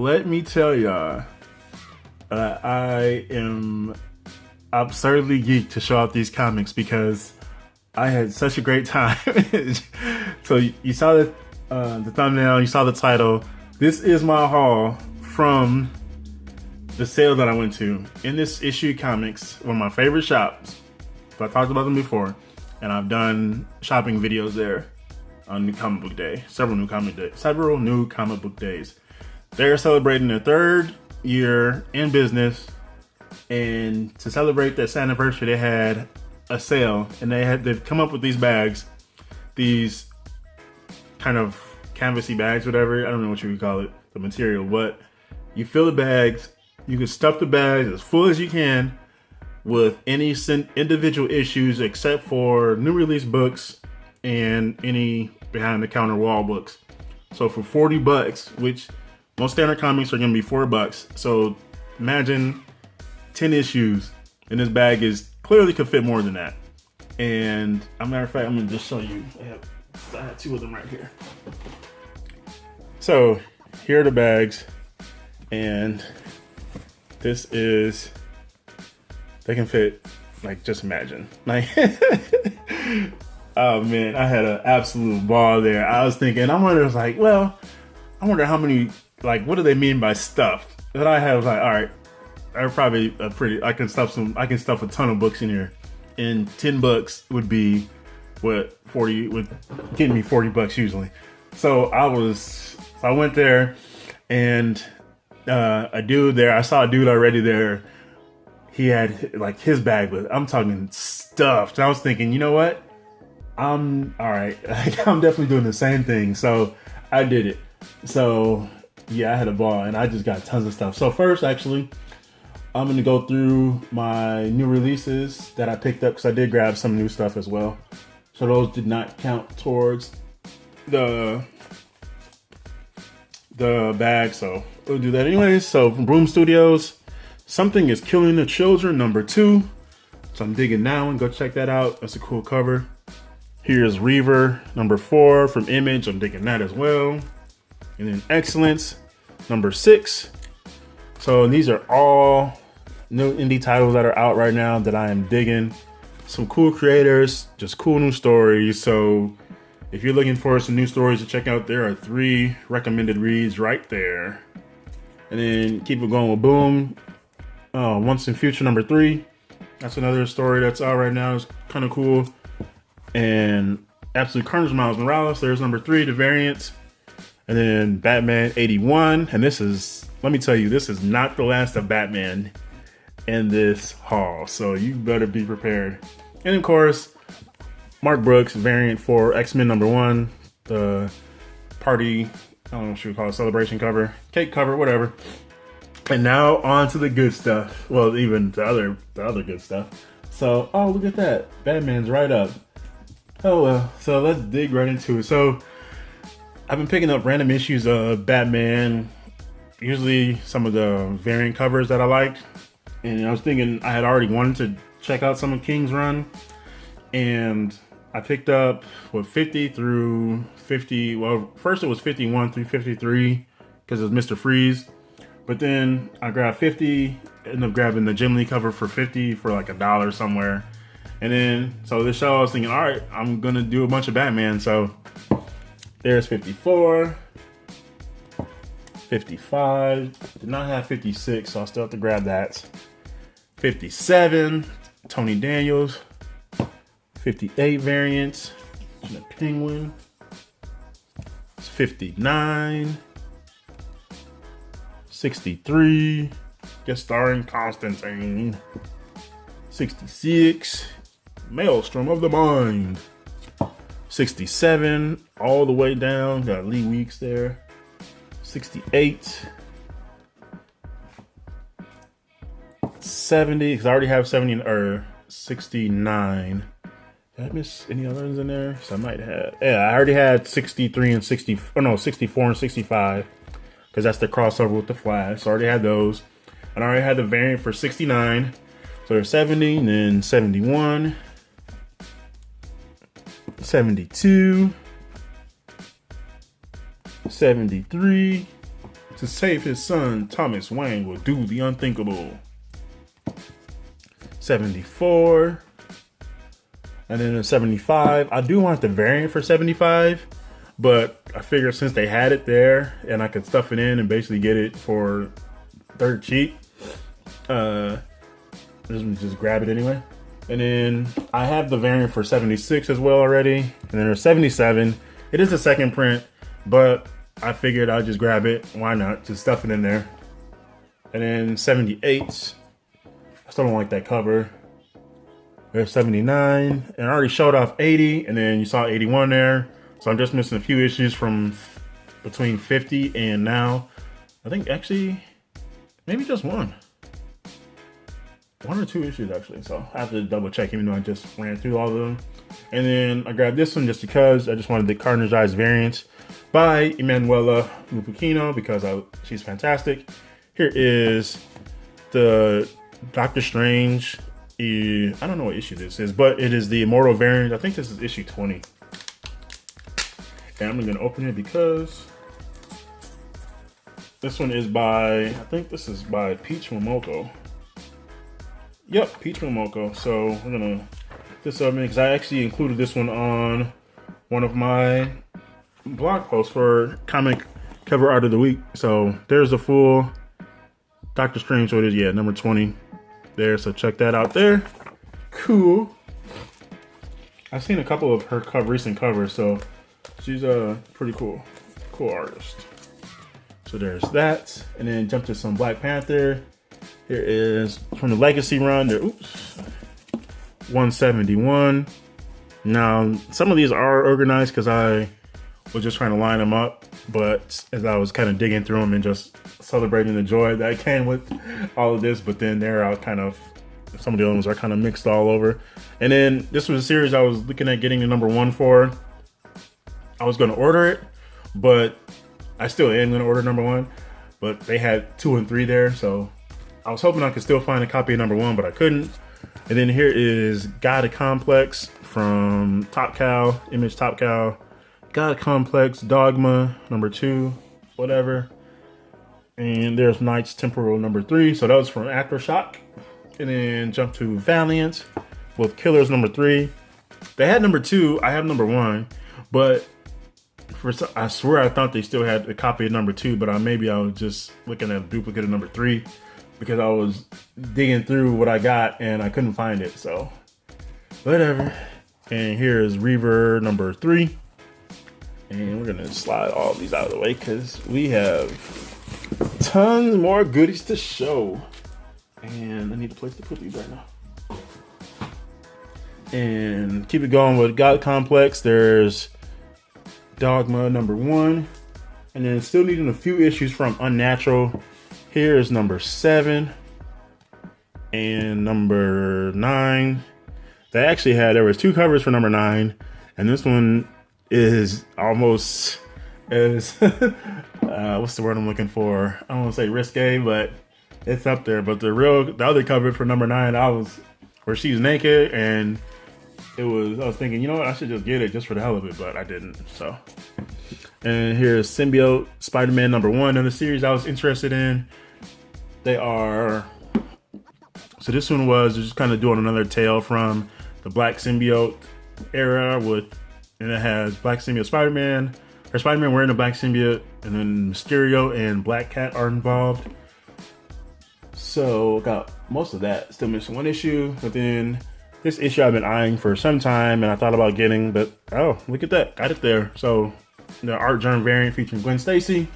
let me tell y'all, I am absurdly geeked to show off these comics because I had such a great time. So you saw the thumbnail, you saw the title. This is my haul from the sale that I went to. In this issue comics, one of my favorite shops. So I talked about them before, and I've done shopping videos there on New Comic Book Day. Several new comic book days. They're celebrating their 3rd year in business, and to celebrate this anniversary, they had a sale, and they've come up with these bags, these kind of canvasy bags, whatever. I don't know what you would call it, the material, but you fill the bags. You can stuff the bags as full as you can with any individual issues except for new release books and any behind the counter wall books. So for $40, which most standard comics are going to be $4. So imagine 10 issues, and this bag clearly could fit more than that. And as a matter of fact, I'm going to just show you. I have 2 of them right here. So here are the bags, and this is, they can fit, like, just imagine. Like, oh man, I had an absolute ball there. I was thinking, I wonder how many, like, what do they mean by stuffed? And I was like, all right, they're probably I can stuff a ton of books in here. And 10 books would be what 40 would get me $40 usually. So I went there, and a dude there, I saw a dude already there. He had like his bag with, I'm talking stuffed. And I was thinking, you know what? I'm all right. I'm definitely doing the same thing. So I did it. So yeah, I had a ball, and I just got tons of stuff. So first, actually, I'm going to go through my new releases that I picked up, because I did grab some new stuff as well. So those did not count towards the bag, so we'll do that anyways. So from Boom Studios, Something is Killing the Children, #2. So I'm digging that one. Go check that out. That's a cool cover. Here's Reaver, #4 from Image. I'm digging that as well. And then Excellence, #6. So these are all new indie titles that are out right now that I am digging. Some cool creators, just cool new stories. So if you're looking for some new stories to check out, there are 3 recommended reads right there. And then keep it going with Boom. Once in Future, #3. That's another story that's out right now. It's kind of cool. And Absolute Carnage Miles Morales, there's #3, the variant. And then Batman 81. And this is, let me tell you, this is not the last of Batman in this haul. So you better be prepared. And of course, Mark Brooks variant for X-Men #1. The party, I don't know what you would call it, celebration cover, cake cover, whatever. And now on to the good stuff. Well, even the other good stuff. So, oh, look at that. Batman's right up. Oh, well. So let's dig right into it. So I've been picking up random issues of Batman, usually some of the variant covers that I liked. And I was thinking I had already wanted to check out some of King's run. And I picked up, 50 through 50. Well, first it was 51 through 53 because it was Mr. Freeze. But then I grabbed 50, ended up grabbing the Jim Lee cover for 50 for like $1 somewhere. And then, so this show I was thinking, all right, I'm going to do a bunch of Batman. So there's 54, 55, did not have 56, so I still have to grab that. 57, Tony Daniels, 58 variants, and the Penguin. It's 59, 63, guest starring Constantine. 66, Maelstrom of the Mind. 67, all the way down, got Lee Weeks there. 68, 70, because I already have 70 or 69. Did I miss any other ones in there? So I might have. Yeah, I already had 63 and 60. Oh no, 64 and 65, because that's the crossover with the Flash. So I already had those. And I already had the variant for 69. So there's 70, and then 71, 72, 73, to save his son, Thomas Wayne will do the unthinkable. 74. And then in 75, I do want the variant for 75, but I figured since they had it there and I could stuff it in and basically get it for third cheap, just grab it anyway. And then I have the variant for 76 as well already. And then there's 77. It is a second print, but I figured I'd just grab it. Why not? Just stuff it in there. And then 78. I still don't like that cover. There's 79, and I already showed off 80, and then you saw 81 there. So I'm just missing a few issues from between 50 and now. I think actually, maybe just one or two issues actually. So I have to double check, even though I just ran through all of them. And then I grabbed this one just because I just wanted the carnagized variant by Emanuela Lupacchino because she's fantastic. Here is the Doctor Strange. I don't know what issue this is, but it is the Immortal variant. I think this is issue 20. And I'm gonna open it because this one is by, I think this is by Peach Momoko. Yep, Peach Momoko. So we're gonna put this up because I actually included this one on one of my blog posts for comic cover art of the week. So there's the full Doctor Strange. So it is, yeah, number 20. There, so check that out there. Cool. I've seen a couple of her recent covers, so she's a pretty cool artist. So there's that, and then jump to some Black Panther. Here is from the Legacy run. There, 171. Now some of these are organized because I was just trying to line them up, but as I was kind of digging through them and just celebrating the joy that came with all of this, but then there I kind of, some of the other ones are kind of mixed all over. And then this was a series I was looking at getting the number 1 for. I was going to order it, but I still am going to order number 1, but they had 2 and 3 there, so I was hoping I could still find a copy of number 1, but I couldn't. And then here is God Complex from Top Cow, Image Top Cow. God Complex, Dogma, number 2, whatever. And there's Knights Temporal, number 3. So that was from Aftershock. And then jump to Valiant with Killers, number 3. They had number 2. I have number 1. But I swear I thought they still had a copy of number 2. But maybe I was just looking at a duplicate of number 3. Because I was digging through what I got and I couldn't find it. So whatever. And here is Reaver, number 3. And we're gonna slide all these out of the way because we have tons more goodies to show. And I need a place to put these right now. And keep it going with God Complex. There's Dogma, number 1. And then still needing a few issues from Unnatural. Here is number 7. And number 9. They actually there was 2 covers for number 9. And this one is almost as what's the word I'm looking for? I don't want to say risque, but it's up there. But the other cover for number 9, where she's naked, and I was thinking, you know what, I should just get it just for the hell of it, but I didn't. So, and here's Symbiote Spider-Man number 1 in the series I was interested in. So this one was just kind of doing another tale from the Black Symbiote era and it has Black Symbiote Spider-Man, or Spider-Man wearing a Black Symbiote, and then Mysterio and Black Cat are involved. So got most of that. Still missing 1 issue, but then this issue I've been eyeing for some time, and I thought about getting, but oh, look at that, got it there. So the Art Germ variant featuring Gwen Stacy,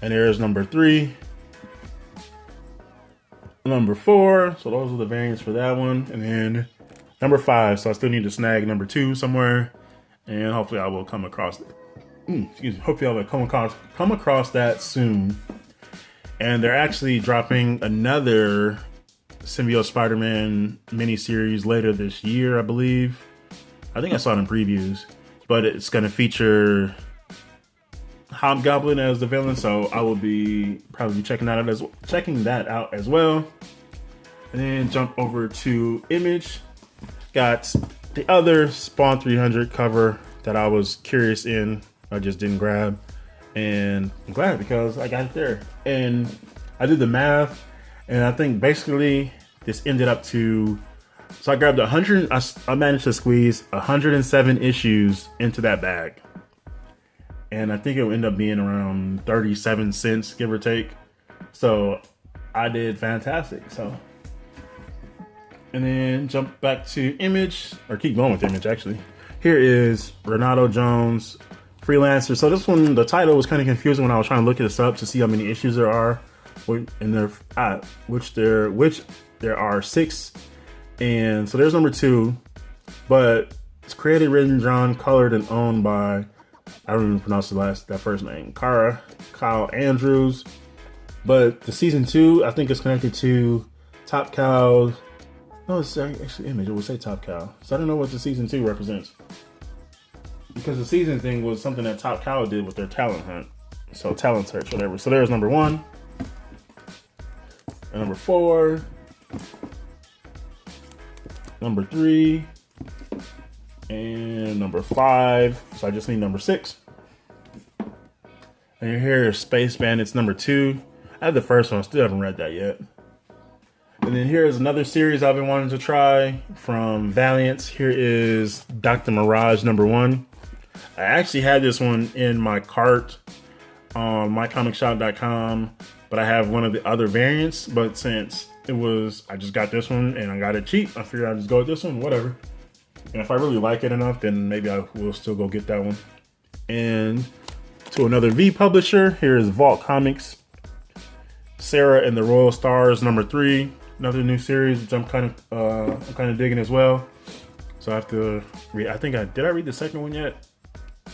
and there's number 3, number 4. So those are the variants for that one, and then number 5, so I still need to snag number 2 somewhere, and hopefully I will come across it. Hopefully I will come across that soon. And they're actually dropping another Symbiote Spider-Man miniseries later this year, I believe. I think I saw it in previews, but it's going to feature Hobgoblin as the villain, so I will be probably checking that out as well. And then jump over to Image. Got the other Spawn 300 cover that I was curious in. I just didn't grab. and I'm glad because I got it there. And I did the math, and I think basically this ended up to, so I grabbed 100, I managed to squeeze 107 issues into that bag. And I think it would end up being around 37 cents, give or take. So I did fantastic. So, and then jump back to Image, or keep going with Image actually. Here is Renato Jones, Freelancer. So this one, the title was kind of confusing when I was trying to look this up to see how many issues there are, which there are 6. And so there's number 2, but it's created, written, drawn, colored, and owned by, I don't even pronounce that first name, Kyle Andrews. But the season 2, I think it's connected to Top Cow. No, it's actually Image. It will say Top Cow. So I don't know what the season 2 represents. Because the season thing was something that Top Cow did with their talent hunt. So talent search, whatever. So there's number 1. And number 4. Number 3. And number 5. So I just need number 6. And here is Space Bandits number 2. I have the first one, still haven't read that yet. And then here is another series I've been wanting to try from Valiant. Here is Dr. Mirage number 1. I actually had this one in my cart on mycomicshop.com, but I have one of the other variants. But since I just got this one and I got it cheap, I figured I'd just go with this one, whatever. And if I really like it enough, then maybe I will still go get that one. And to another V publisher, here is Vault Comics, Sarah and the Royal Stars number 3, another new series which I'm kind of digging as well. So I have to read. Did I read the second one yet?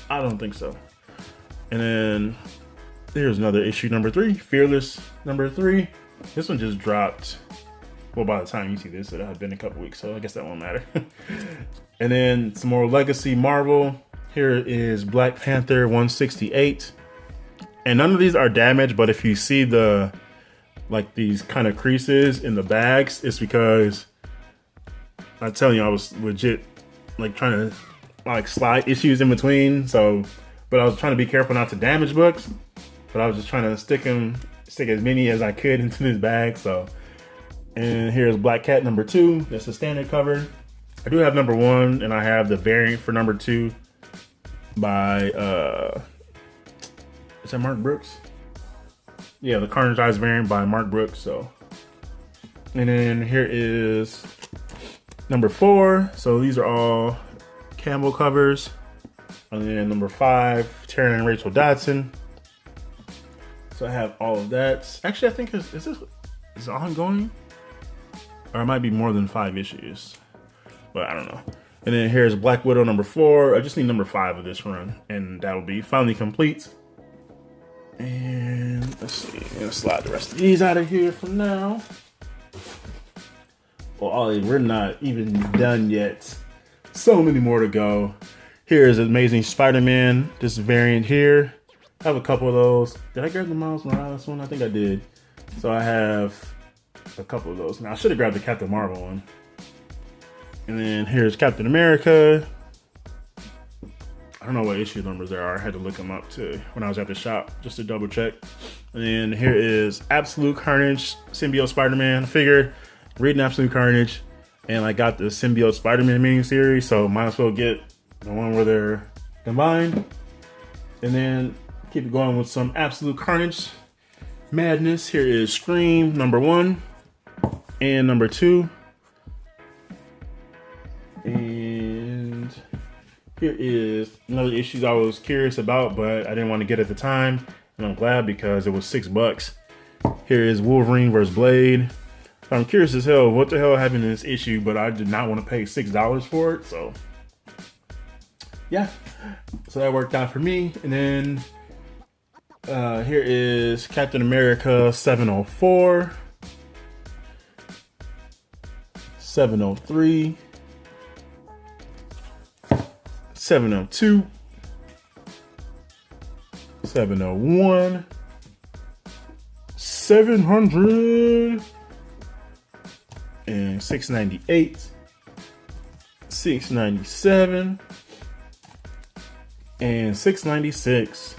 I don't think so. And then there's another issue number 3, Fearless number 3. This one just dropped. Well, by the time you see this, it had been a couple weeks, so I guess that won't matter. And then some more Legacy Marvel. Here is Black Panther 168. And none of these are damaged, but if you see these kind of creases in the bags, it's because I'm telling you, I was legit trying to slide issues in between. So, but I was trying to be careful not to damage books, but I was just trying to stick as many as I could into this bag. So, and here's Black Cat number 2. That's a standard cover. I do have number 1, and I have the variant for number 2 by is that Mark Brooks? Yeah, the Carnageized variant by Mark Brooks. So, and then here is number 4. So these are all Campbell covers. And then number 5, Taryn and Rachel Dodson. So I have all of that. Actually, I think is this ongoing? Or it might be more than 5 issues. But I don't know. And then here's Black Widow number 4. I just need number 5 of this run, and that'll be finally complete. And let's see, I'm gonna slide the rest of these out of here for now. Well, Ollie, we're not even done yet. So many more to go. Here's Amazing Spider-Man, this variant here. I have a couple of those. Did I grab the Miles Morales one? I think I did. So I have a couple of those. Now I should have grabbed the Captain Marvel one. And then here's Captain America. I don't know what issue numbers there are. I had to look them up when I was at the shop just to double check. And then here is Absolute Carnage, Symbiote Spider-Man. I figured reading Absolute Carnage, and I got the Symbiote Spider-Man miniseries, so might as well get the one where they're combined. And then keep it going with some Absolute Carnage madness. Here is Scream number 1 and number 2. And here is another issue I was curious about, but I didn't want to get at the time. And I'm glad because it was $6. Here is Wolverine vs. Blade. I'm curious as hell what the hell happened in this issue, but I did not want to pay $6 for it. So yeah, so that worked out for me. And then here is Captain America 704, 703, 702, 701, 700, and 698, 697, and 696.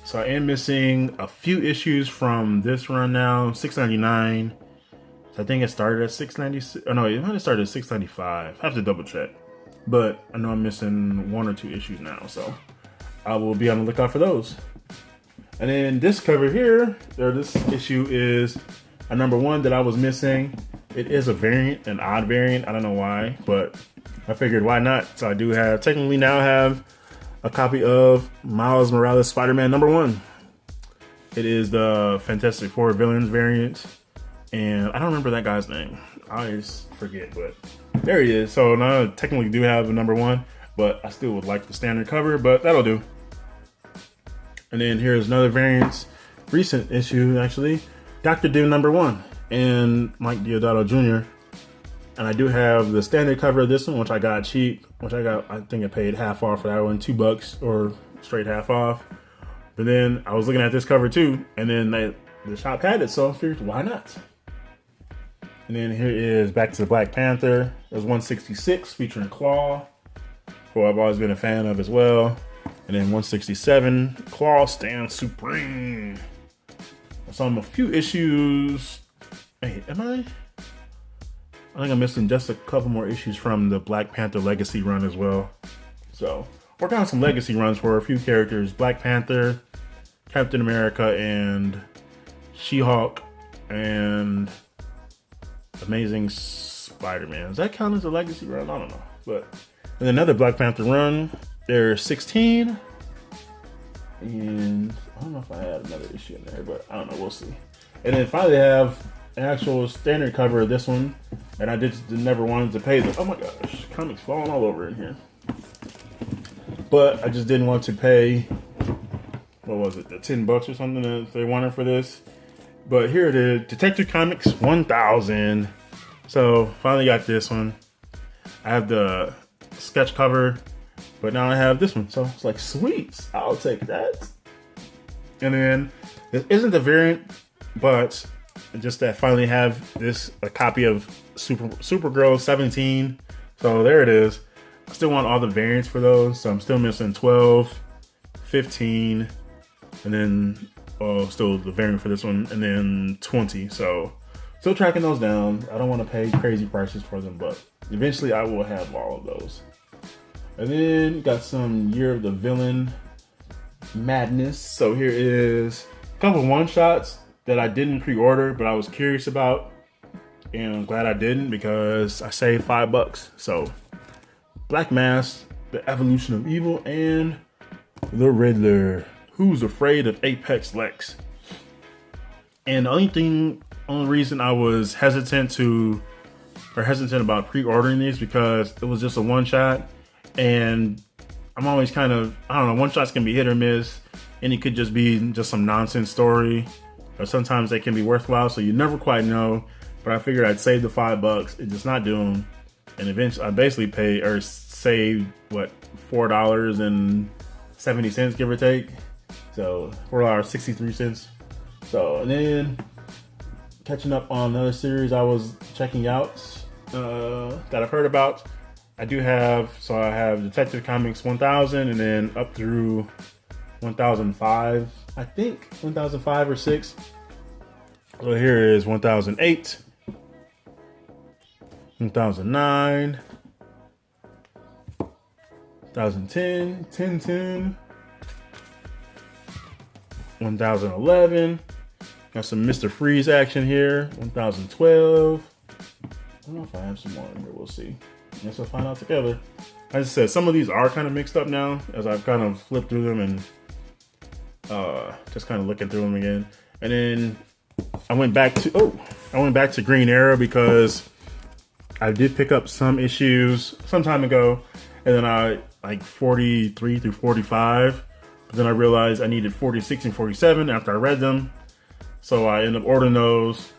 So I am missing a few issues from this run now. $6.99. So I think it started at $6.96. Oh no, it might have started at $6.95. I have to double check. But I know I'm missing 1 or 2 issues now, so I will be on the lookout for those. And then this cover here, or this issue, is a #1 that I was missing. It is a variant, an odd variant. I don't know why, but I figured why not. So I do have, technically now have a copy of Miles Morales Spider-Man #1. It is the Fantastic Four Villains variant. And I don't remember that guy's name. I always forget, but there he is. So now I technically do have a #1, but I still would like the standard cover, but that'll do. And then here's another variant, recent issue actually, Dr. Doom #1 and Mike Deodato Jr. And I do have the standard cover of this one, which I got cheap, I think I paid half off for that one, $2 or straight half off. But then I was looking at this cover too, and then the shop had it, so I figured why not? And then here is Back to the Black Panther. There's 166 featuring Claw, who I've always been a fan of as well. And then 167, Claw stands supreme. So I'm a few issues. Hey, I think I'm missing just a couple more issues from the Black Panther Legacy run as well. So working on some legacy runs for a few characters: Black Panther, Captain America, and She-Hulk, and Amazing Spider-Man. Does that count as a legacy run? I don't know. But and another Black Panther run. There's 16. And I don't know if I had another issue in there, but I don't know. We'll see. And then finally I have an actual standard cover of this one. And I just never wanted to pay the, oh my gosh, comics falling all over in here. But I just didn't want to pay, what was it, the $10 or something that they wanted for this. But here it is, Detective Comics 1000. So finally got this one. I have the sketch cover, but now I have this one. So it's like, sweet, I'll take that. And then this isn't the variant, but just that I finally have this, a copy of Supergirl 17. So there it is. I still want all the variants for those. So I'm still missing 12, 15, and then still the variant for this one, and then 20. So still tracking those down. I don't want to pay crazy prices for them, but eventually I will have all of those. And then got some Year of the Villain madness. So here is a couple one-shots that I didn't pre-order, but I was curious about, and I'm glad I didn't because I saved $5. So Black Mask, The Evolution of Evil, and The Riddler, Who's Afraid of Apex Lex. And the only reason I was hesitant about pre-ordering these because it was just a one-shot, and I'm always kind of, I don't know, one-shots can be hit or miss, and it could just be just some nonsense story, or sometimes they can be worthwhile, so you never quite know. But I figured I'd save the $5 and just not do them. And eventually I basically saved what, $4.70, give or take. So $4.63. So, and then catching up on another series I was checking out that I've heard about. I have Detective Comics 1000, and then up through 1005, I think 1005 or 6. So here is 1008, 1009, 1010, 1010, 1011. Got some Mr. Freeze action here. 1012. I don't know if I have some more in here. We'll see. I guess we'll find out together. As I said, some of these are kind of mixed up now as I've kind of flipped through them and just kind of looking through them again. And then I went back to Green Arrow because I did pick up some issues some time ago, and then I like 43 through 45. But then I realized I needed 46 and 47 after I read them, so I ended up ordering those.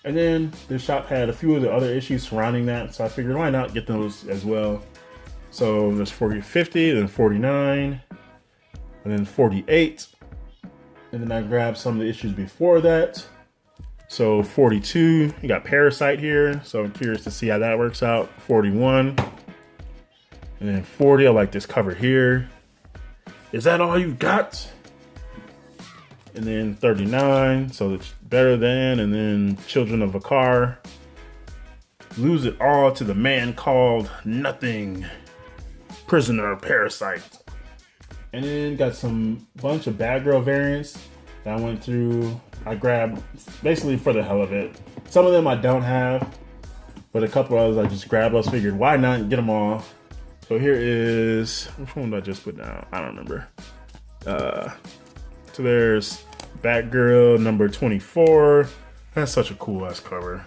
And then the shop had a few of the other issues surrounding that, so I figured why not get those as well. So there's 40, 50, then 49, and then 48. And then I grabbed some of the issues before that. So 42, you got Parasite here, so I'm curious to see how that works out. 41, and then 40, I like this cover here. Is that all you got? And then 39, so it's better than, and then Children of a Car. Lose it all to the man called Nothing. Prisoner Parasite. And then got some bunch of Bad Girl variants that I went through. I grabbed basically for the hell of it. Some of them I don't have, but a couple others I just grabbed. I was figured, why not get them all? So here is, which one did I just put down? I don't remember. So there's Batgirl number 24. That's such a cool ass cover.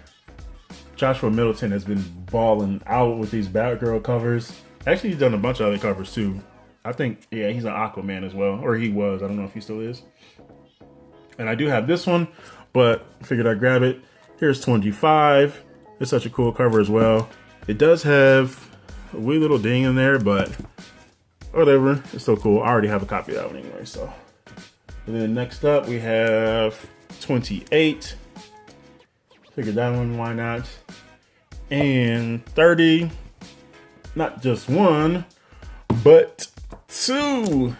Joshua Middleton has been balling out with these Batgirl covers. Actually, he's done a bunch of other covers too. I think, yeah, he's an Aquaman as well. Or he was. I don't know if he still is. And I do have this one, but figured I'd grab it. Here's 25. It's such a cool cover as well. It does have a wee little ding in there, but whatever. It's still cool. I already have a copy of that one anyway, so. And then next up, we have 28. Figured that one, why not? And 30. Not just one, but two.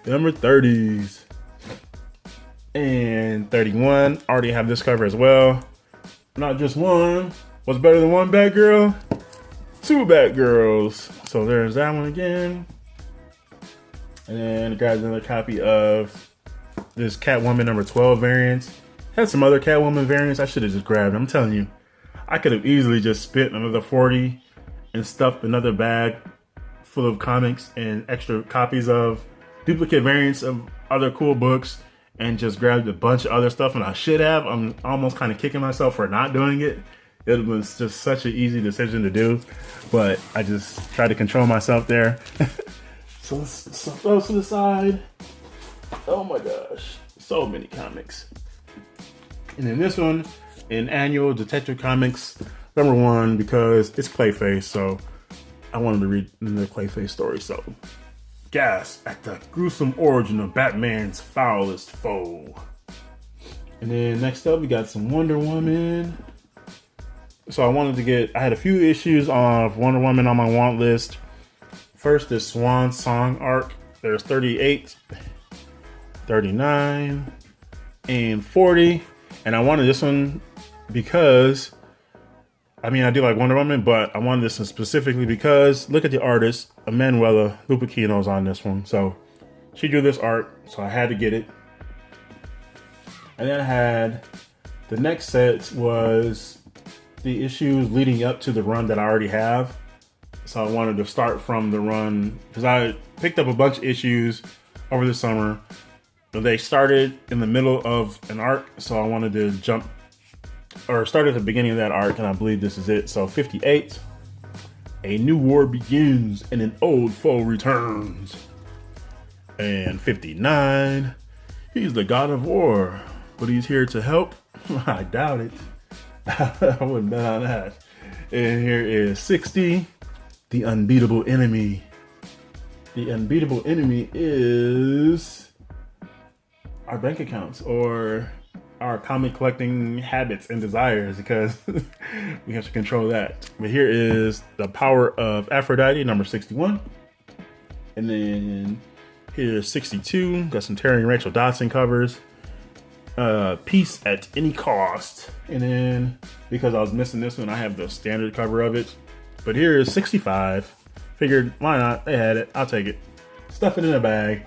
Number 30s. And 31. Already have this cover as well. Not just one. What's better than one Batgirl? Two Batgirls. So there's that one again. And then I grabbed another copy of this Catwoman number 12 variant. Had some other Catwoman variants I should have just grabbed. I'm telling you, I could have easily just spent another 40 and stuffed another bag full of comics and extra copies of duplicate variants of other cool books and just grabbed a bunch of other stuff, and I should have. I'm almost kind of kicking myself for not doing it. It was just such an easy decision to do, but I just tried to control myself there. So let's set those to the side. Oh my gosh, so many comics. And then this one, in Annual Detective Comics #1, because it's Clayface, so I wanted to read the Clayface story. So, gasp at the gruesome origin of Batman's foulest foe. And then next up, we got some Wonder Woman. So I had a few issues of Wonder Woman on my want list. First is Swan Song arc. There's 38, 39, and 40. And I wanted this one because, I mean, I do like Wonder Woman, but I wanted this one specifically because look at the artist, Emanuela Lupacchino's on this one. So she drew this art, so I had to get it. And then I had the next set was the issues leading up to the run that I already have. So I wanted to start from the run because I picked up a bunch of issues over the summer. But they started in the middle of an arc, so I wanted to start at the beginning of that arc, and I believe this is it. So 58, a new war begins and an old foe returns. And 59, he's the god of war, but he's here to help. I doubt it. I wouldn't bet on that. And here is 60, the unbeatable enemy. The unbeatable enemy is our bank accounts or our comic collecting habits and desires, because we have to control that. But here is the power of Aphrodite, number 61. And then here's 62. Got some Terry and Rachel Dotson covers. Peace at any cost. And then because I was missing this one, I have the standard cover of it. But here is 65. Figured, why not? They had it. I'll take it. Stuff it in a bag.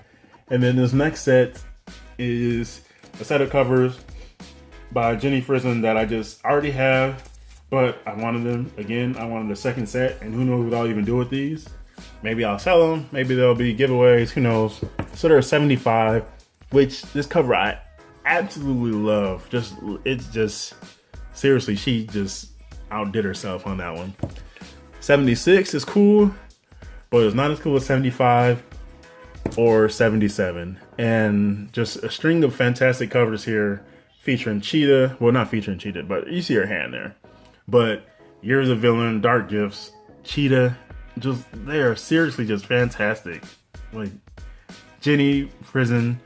And then this next set is a set of covers by Jenny Frison that I just already have, but I wanted them again. I wanted a second set, and who knows what I'll even do with these. Maybe I'll sell them. Maybe there'll be giveaways. Who knows? So there are 75, which this cover I absolutely love. It's just seriously, she just outdid herself on that one. 76 is cool, but it's not as cool as 75 or 77. And just a string of fantastic covers here featuring Cheetah. Well, not featuring Cheetah, but you see her hand there. But Years of Villain, Dark Gifts, Cheetah, they are seriously just fantastic. Like, Jenny Frison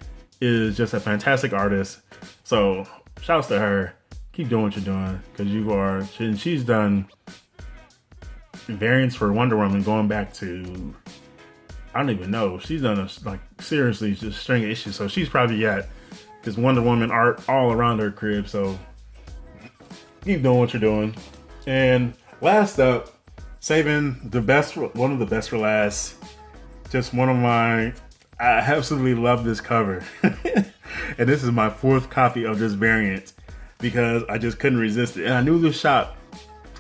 is just a fantastic artist. So shouts to her. Keep doing what you're doing, because she's done variants for Wonder Woman going back to, I don't even know. She's done seriously just string of issues. So she's probably at just Wonder Woman art all around her crib. So keep doing what you're doing. And last up, saving the best, one of the best for last. Just one of my, I absolutely love this cover. And this is my 4th copy of this variant because I just couldn't resist it. And I knew this shop,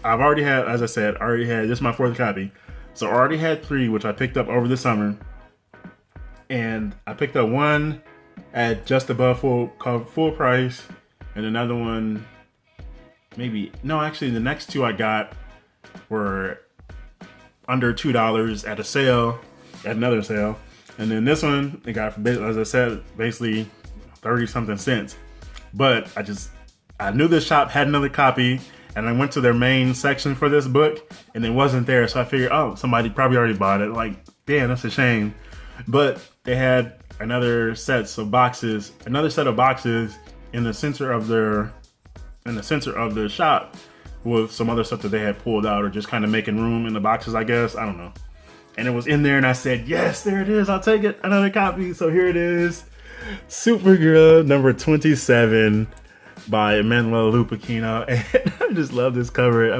I've already had, as I said, this is my 4th copy. So I already had 3, which I picked up over the summer. And I picked up one at just above full price, and another one, actually the next 2 I got were under $2 at a sale, at another sale. And then this one, I got, as I said, basically 30 something cents. But I knew this shop had another copy, and I went to their main section for this book and it wasn't there. So I figured, oh, somebody probably already bought it. Like, damn, that's a shame. But they had another set of boxes in the center of the shop with some other stuff that they had pulled out or just kind of making room in the boxes, I guess. I don't know. And it was in there and I said, yes, there it is. I'll take it. Another copy. So here it is. Supergirl number 27 by Emanuela Lupacchino. And I just love this cover. I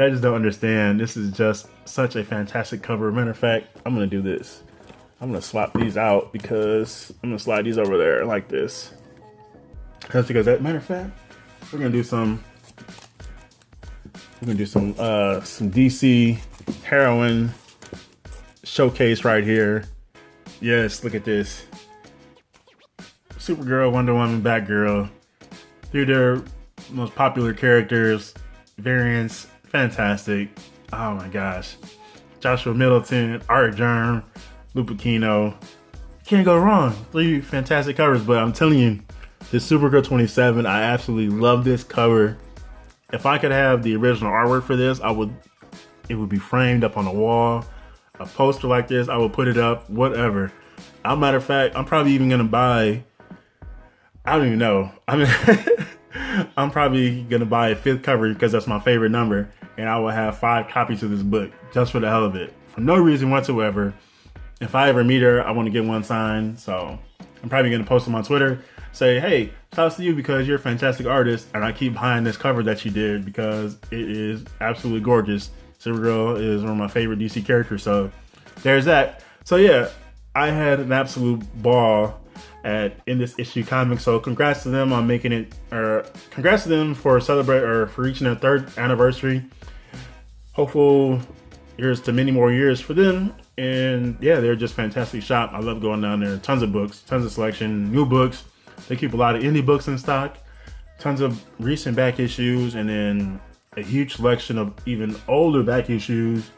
just don't understand. This is just such a fantastic cover. Matter of fact, I'm going to do this. I'm going to swap these out because I'm going to slide these over there like this. That's because, matter of fact, we're going to do some DC heroine showcase right here. Yes, look at this. Supergirl, Wonder Woman, Batgirl. They're their most popular characters, variants, fantastic. Oh my gosh. Joshua Middleton, Art Germ, Lupacchino. Can't go wrong. 3 fantastic covers, but I'm telling you, this Supergirl 27, I absolutely love this cover. If I could have the original artwork for this, it would be framed up on a wall. A poster like this, I would put it up, whatever. As a matter of fact, I'm probably even gonna buy, I don't even know. I'm probably gonna buy a 5th cover because that's my favorite number, and I will have 5 copies of this book just for the hell of it, for no reason whatsoever. If I ever meet her, I want to get one signed, so I'm probably gonna post them on Twitter, say, hey, shouts to you because you're a fantastic artist, and I keep behind this cover that you did because it is absolutely gorgeous. Supergirl is one of my favorite DC characters, so there's that. So yeah, I had an absolute ball in this issue comic. So congrats to them on making it, or congrats to them for reaching their 3rd anniversary. Hopeful here's to many more years for them. And yeah, they're just fantastic shop. I love going down there. Tons of books, tons of selection, new books. They keep a lot of indie books in stock, tons of recent back issues, and then a huge selection of even older back issues.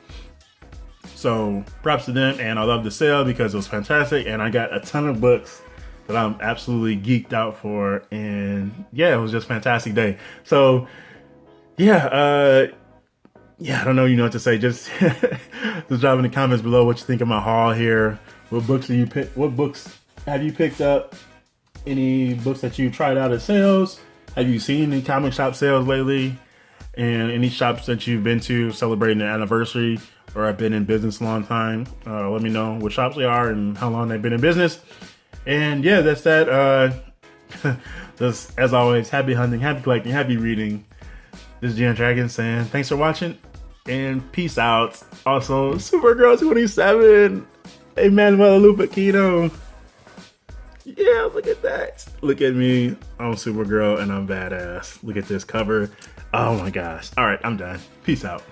So props to them, and I love the sale because it was fantastic, and I got a ton of books that I'm absolutely geeked out for, and yeah, it was just a fantastic day. So yeah, I don't know, what to say. Just drop in the comments below what you think of my haul here. What books have you picked up? Any books that you tried out at sales? Have you seen any comic shop sales lately? And any shops that you've been to celebrating an anniversary or have been in business a long time? Let me know what shops they are and how long they've been in business. And yeah, that's that. Just as always, happy hunting, happy collecting, happy reading. This is GENOTHADRAGON saying thanks for watching and peace out. Also, Supergirl 27, Emanuela Lupacchino. Yeah, look at that. Look at me. I'm Supergirl and I'm badass. Look at this cover. Oh my gosh. All right, I'm done. Peace out.